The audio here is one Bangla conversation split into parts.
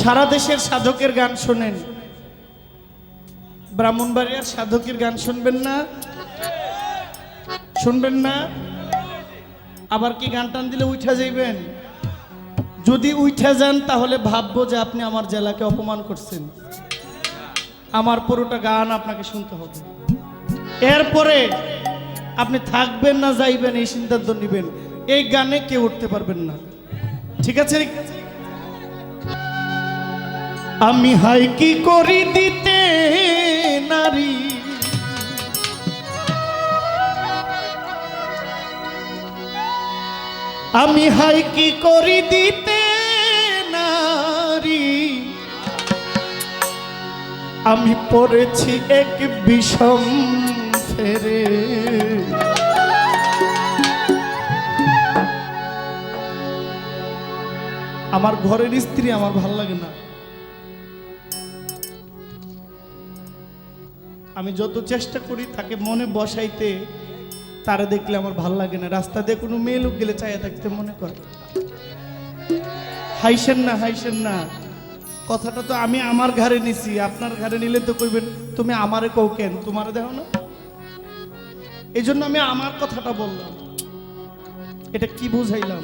সারা দেশের সাধকের গান শোনেন, ব্রাহ্মণবাড়িয়ার সাধকের গান শুনবেন না? শুনবেন না? আবার কি গান টান দিলে উঠা যাইবেন? যদি উঠা যান তাহলে ভাববো যে আপনি আমার জেলাকে অপমান করছেন। আমার পুরোটা গান আপনাকে শুনতে হবে, এরপরে আপনি থাকবেন না যাইবেন এই সিদ্ধান্ত নেবেন। এই গানে কেউ উঠতে পারবেন না, ঠিক আছে? আমি হাই কি করি দিতে নারী, আমি হাই কি করি দিতে নারী, আমি পড়েছি এক বিষম ফেরে। আমার ঘরের স্ত্রী আমার ভাল লাগে না, আমি যত চেষ্টা করি তাকে মনে বসাইতে, তারা দেখলে আমার ভাল লাগে না। রাস্তা দিয়ে কোনো মেয়ে লোক গেলে চাইয়া থাকতে মনে করে। হাইসেন না, হাইসেন না, কথাটা তো আমি আমার ঘরে নিছি, আপনার ঘরে নিলে তো কইবেন তুমি আমারে কও কেন, তোমারে দেখো না। এই জন্য আমি আমার কথাটা বললাম। এটা কি বুঝাইলাম?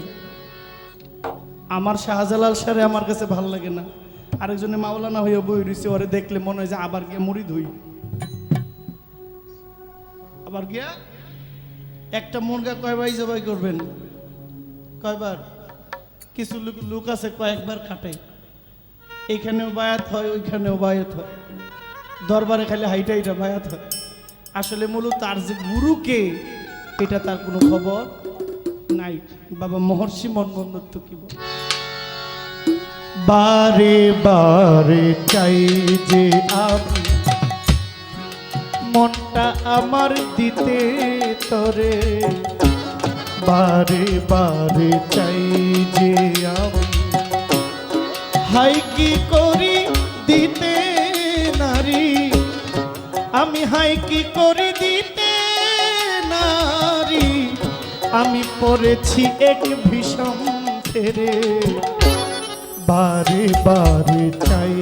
আমার শাহজালাল সারে আমার কাছে ভাল লাগে না, আরেকজনে মাওলানা হয়ে বই রয়েছে, ওরে দেখলে মনে হয় যে আবার গিয়ে মুড়ি ধুই, আবার গিয়া একটা মুরগা কয়বার জবাই করবেন, কয়বার? কিছু লোক আছে কয়েকবার কাটে, এইখানেও বায়াত হয় ওইখানেও বায়াত হয়, দরবারে খালি হাইটা হাইটা বায়াত হয়। আসলে মূলত তার যে গুরুকে এটা তার কোনো খবর নাই। বাবা মহর্ষি মনবন্দর তো কি বল, বারে বারে চাই যে আমি মনটা আমার দিতে তরে, বারে বারে চাই যে আমি হাই কি করি দিতে নারী, আমি হাই কি করি দিতে নারী, আমি পড়েছি এক ভীষণ ফেরে, বারে বারে চাই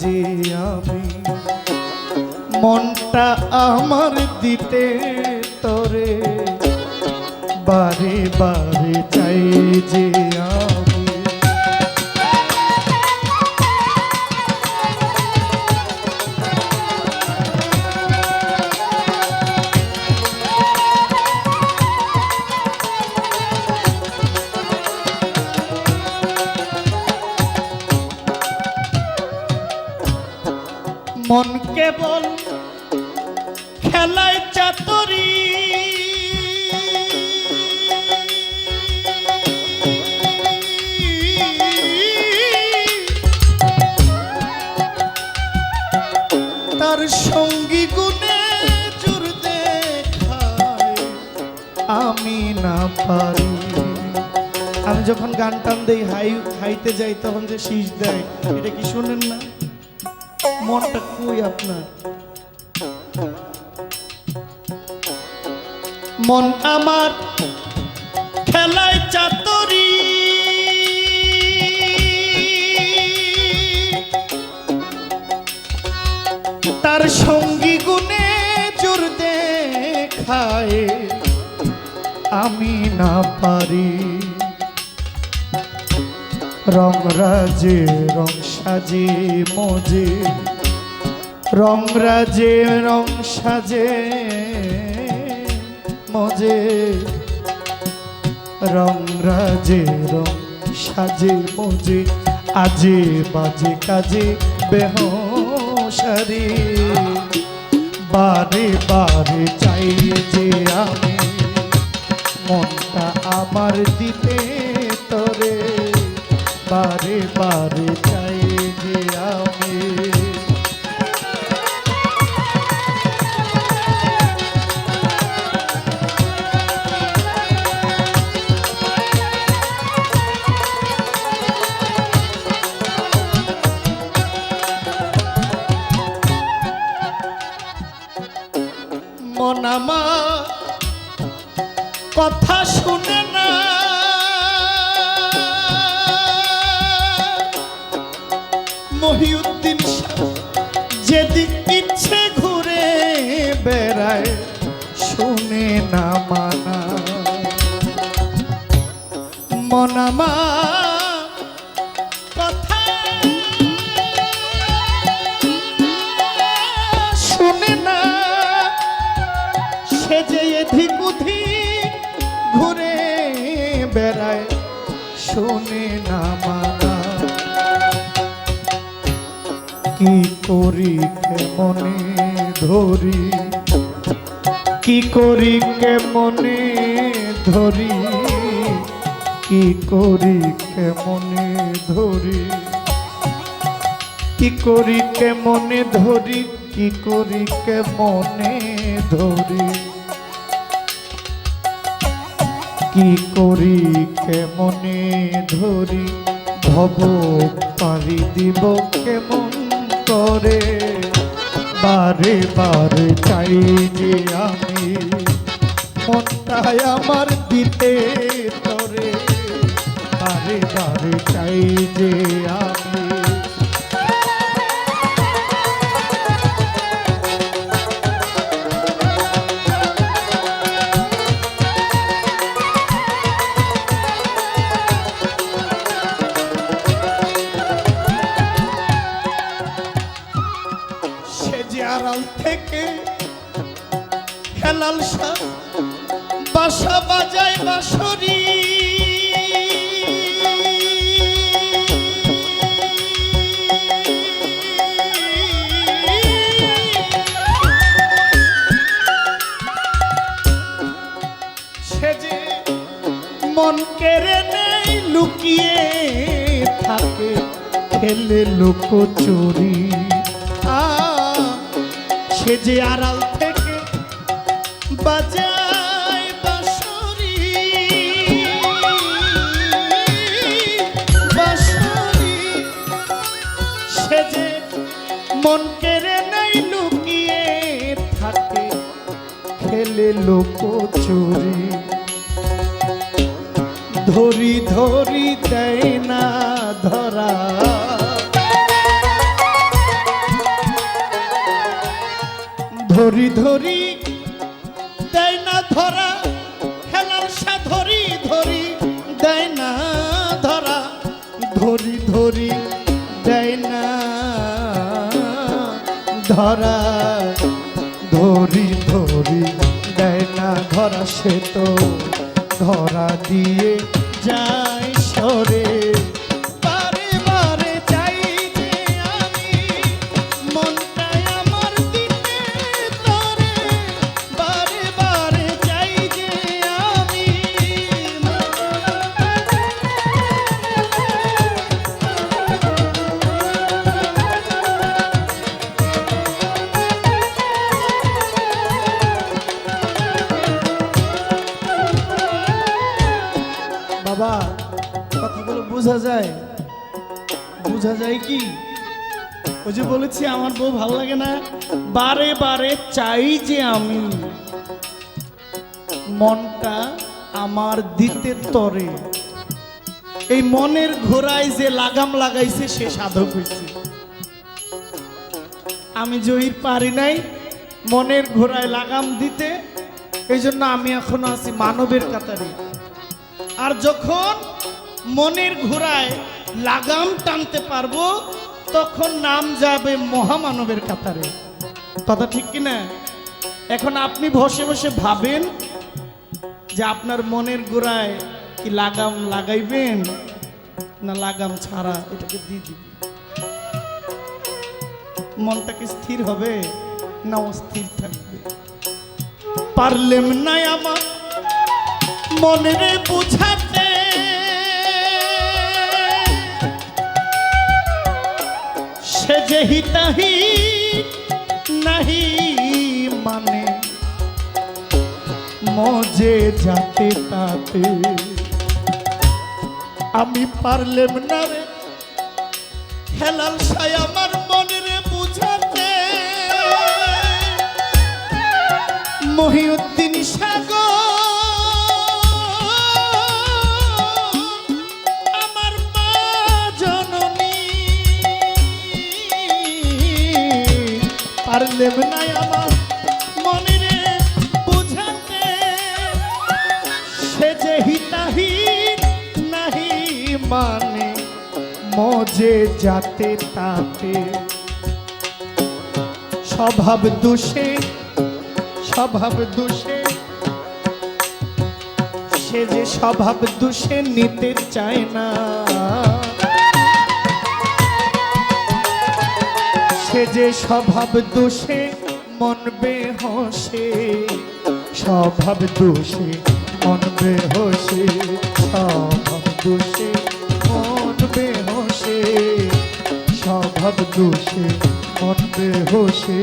যে আমি মনটা আমার দিতে তরে, বারে বারে চাই যে আমি। মন কেবল খেলায় চাতুরি, তার সঙ্গী গুণে জোর দেখায় আমি না পারি। আমি যখন গান টান দেই হাইতে যাই তখন যে শীষ দেয়, এটা কি শোনেন না? মনটা কই আপনার? মন আমার খেলায় চাতুরি, তার সঙ্গী গুণে জোর দেখায় আমি না পারি। রং রাজে রং সাজে মজে, রং রাজে রং সাজে মজে, রং রাজে রং সাজে মজে, আজে বাজে কাজে বেহসারি, বারে বারে চাই যে আমি মনটা আমার দিতে তরে, বারে বারে চাই যে আমি। মন আমার কথা শুনে না, মহিউদ্দিন যেদিক ইচ্ছে ঘুরে বেড়ায়, শুনে না মানা মনামা কথা শুনে না, সে যে এদিক ওদিক ঘুরে বেড়ায়, শুনে না মানা। কি করি কেমনে ধরি, কি করি কেমনে ধরি, কি করি কেমনে ধরি, কি করি কেমনে ধরি, কি করি কেমনে ধরি, কি করি কেমনে ধরি, ভব পারি দিব কেমন করে, বারে বারে চাই যে আমি মনটাই আমার দিতে তরে, বারে বারে চাই যে আমি। আড়াল থেকে হেলাল শাহ বাসা বাজায় বাঁশরি, সে যে মন কেড়ে নেই লুকিয়ে থাকে, খেলে লুকোচুরি। সে যে আড়াল থেকে বাজায় বাঁশরি, বাঁশরি, সে যে মন কেড়ে নেই লুকিয়ে থাকে, খেলে লুকোচুরি। ধরি ধরি দেয় না ধরা, ধরি ধরি দেয় না ধরা, হেলাল শাহ ধরি ধরি দেয় না ধরা, ধরি ধরি দেয় না ধরা, ধরি ধরি দেয় না ধরা, সে তো ধরা দিয়ে যায় সরে, বারে বারে চাই যে আমি মনটাই আমার দিতে তরে, বারে বারে চাই যে আমি। বাবা কথাগুলো বোঝা যায়, বোঝা যায় কি? ওই যে বলেছি আমার বউ ভালো লাগে না, বারে বারে চাই যে আমি মনটা আমার দিতে তরে। এই মনের ঘোড়ায় যে লাগাম লাগাইছে সে সাধক হয়েছে। আমি জহির পারি নাই মনের ঘোড়ায় লাগাম দিতে, এই জন্য আমি এখনো আছি মানবের কাতারে। আর যখন মনের ঘোড়ায় লাগাম টানতে পারবো তখন নাম যাবে মহামানবের কাতারে। কথা ঠিক কিনা? এখন আপনি বসে বসে ভাবেন যে আপনার মনের ঘোড়ায় কি লাগাম লাগাইবেন না লাগাম ছাড়া এটাকে দিয়ে দিবেন। মনটা কি স্থির হবে না অস্থির থাকবে? পারলেম না আমার মনের বুঝাতে, সে যে হিতাহি নাহি মানে, মজে যাতে তাতে আমি পারলেম না রে হেলাল শাহ আমার মনের বুঝাতে। মহিউদ্দিন সাগর আমার মা জননী, পাইলেম নাই আমার মনিরে বুঝাতে, সে যে হিতাহীন নাহি মানে মজে যাতে তাতে, স্বভাব দোষে স্বভাব দোষে, সে যে স্বভাব দোষে নিতে চায় না, সে যে স্বভাব দোষে মন বেহসে, স্বভাব দোষে মন বেহসে, স্বভাব দোষে মন বেহসে, স্বভাব দোষে মন বেহসে,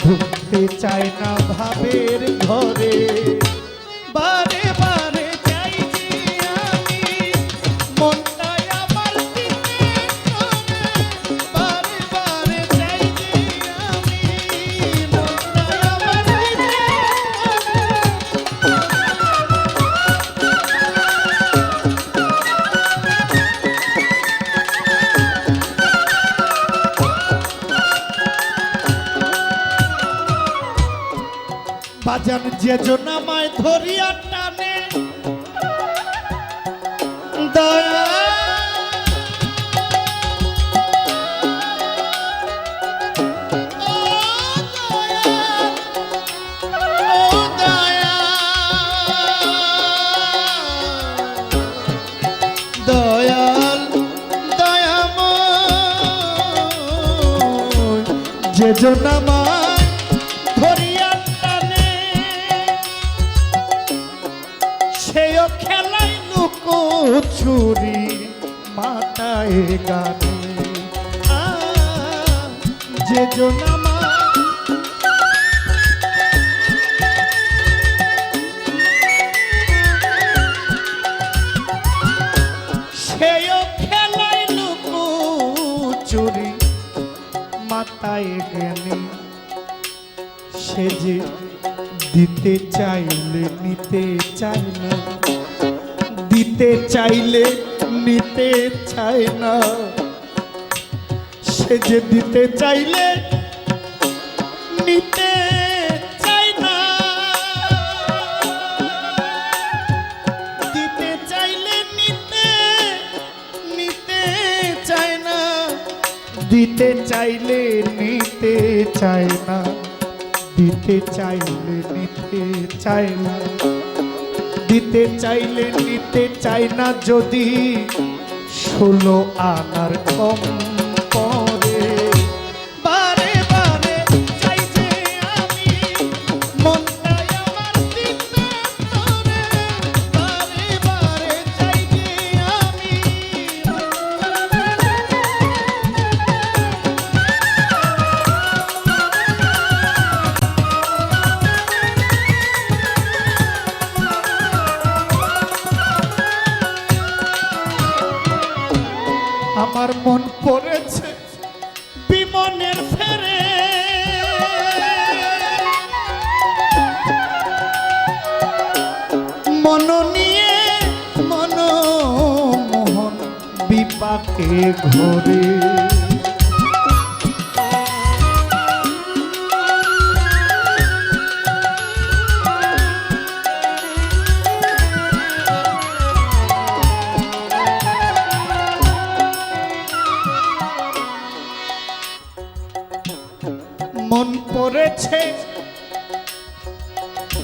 ঢুকতে চায় না ভাবের ঘরে, বারে বারে চাই যে আমি মনটাই আমার দিকে টানে, বারে বারে চাই যে আমি মনটাই আমার দিকে বাজান যেজন আমায় ধরিয়া টানে, দয়া ও দয়া দয়াল দয়াময়, যেজন আমায় ধরিয়া টানে, সেও খেলায় লুকোচুরি মাথায় গানে, যেজন আমার সেও খেলায় লুকোচুরি মাথায় গানে, সে যে দিতে চাইলে নিতে চায় না, দিতে চাইলে নিতে চায় না, সে যে দিতে চাইলে নিতে চায় না, দিতে চাইলে নিতে নিতে চায় না, দিতে চাইলে নিতে চায় না, দিতে চাইলে নিতে চায় না, দিতে চাইলে নিতে চায় না, যদি 16 আনার কম পরে, বারে বারে চাই যে আমি মনটাই আমার দিকে টানে, বারে বারে চাই যে আমি আমার মন পড়েছে বিমনের ফেরে, মন নিয়ে মনমোহন বিপাকে ঘরে, মন পড়েছে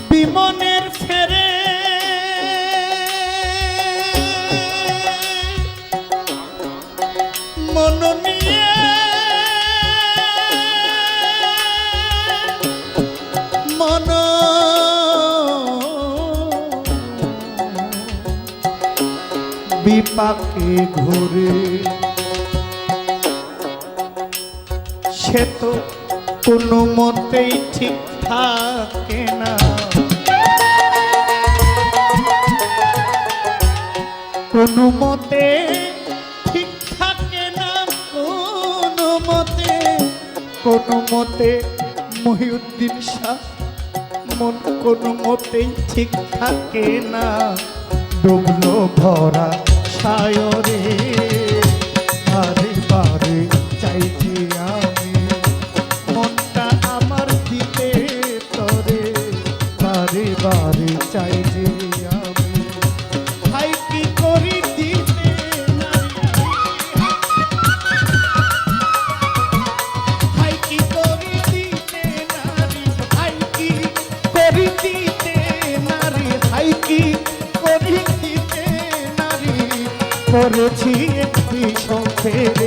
বিমনের ফেরে, মন নিয়ে মন বিপাকে ঘুরে, সে তো কোনো মতেই ঠিক থাকে না, কোনো মতে ঠিক থাকে না, কোনো মতে কোনো মতে মহিউদ্দিন শাহ মন কোনো মতেই ঠিক থাকে না, ডুবলো ভরা সায়রে, বারে বারে চাইছি আমি মনটা বারে চাই যে আমি। হাই কি করি দিতে নারী, হাই কি করি দিতে নারী, হাই কি করি দিতে নারী, হাই কি করি দিতে নারী, করেছি একটি সংসারে